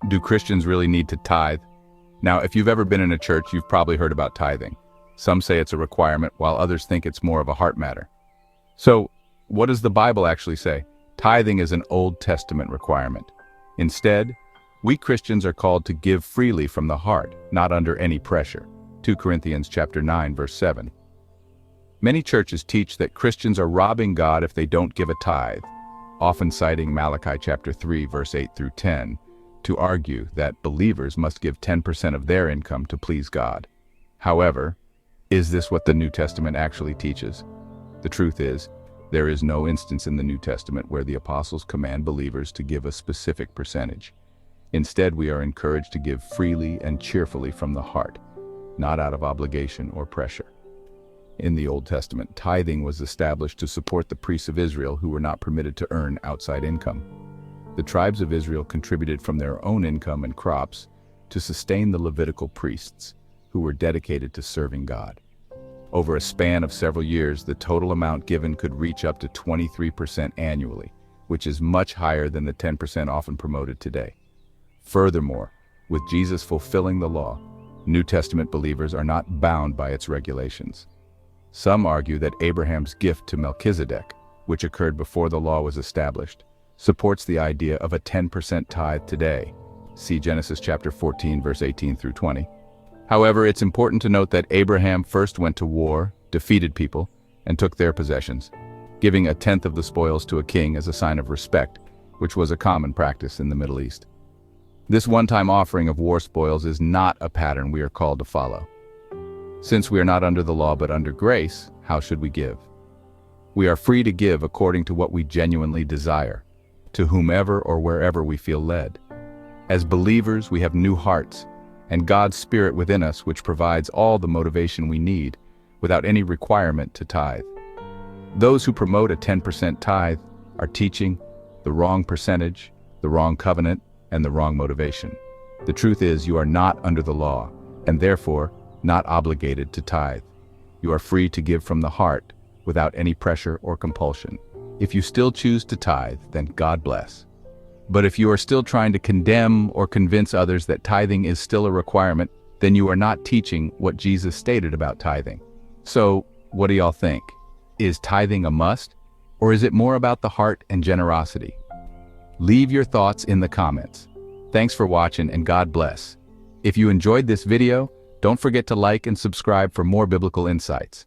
Do Christians really need to tithe? Now, if you've ever been in a church, you've probably heard about tithing. Some say it's a requirement, while others think it's more of a heart matter. So, what does the Bible actually say? Tithing is an Old Testament requirement. Instead, we Christians are called to give freely from the heart, not under any pressure. 2 Corinthians chapter 9, verse 7. Many churches teach that Christians are robbing God if they don't give a tithe, often citing Malachi chapter 3, verse 8 through 10, to argue that believers must give 10% of their income to please God. However, is this what the New Testament actually teaches? The truth is, there is no instance in the New Testament where the apostles command believers to give a specific percentage. Instead, we are encouraged to give freely and cheerfully from the heart, not out of obligation or pressure. In the Old Testament, tithing was established to support the priests of Israel who were not permitted to earn outside income. The tribes of Israel contributed from their own income and crops to sustain the Levitical priests, who were dedicated to serving God. Over a span of several years, the total amount given could reach up to 23% annually, which is much higher than the 10% often promoted today. Furthermore, with Jesus fulfilling the law, New Testament believers are not bound by its regulations. Some argue that Abraham's gift to Melchizedek, which occurred before the law was established, supports the idea of a 10% tithe today. See Genesis chapter 14, verse 18 through 20. However, it's important to note that Abraham first went to war, defeated people, and took their possessions, giving a tenth of the spoils to a king as a sign of respect, which was a common practice in the Middle East. This one-time offering of war spoils is not a pattern we are called to follow. Since we are not under the law but under grace, how should we give? We are free to give according to what we genuinely desire, to whomever or wherever we feel led. As believers, we have new hearts, and God's Spirit within us which provides all the motivation we need without any requirement to tithe. Those who promote a 10% tithe are teaching the wrong percentage, the wrong covenant, and the wrong motivation. The truth is, you are not under the law, and therefore not obligated to tithe. You are free to give from the heart without any pressure or compulsion. If you still choose to tithe, then God bless. But if you are still trying to condemn or convince others that tithing is still a requirement, then you are not teaching what Jesus stated about tithing. So, what do y'all think? Is tithing a must, or is it more about the heart and generosity? Leave your thoughts in the comments. Thanks for watching, and God bless. If you enjoyed this video, don't forget to like and subscribe for more biblical insights.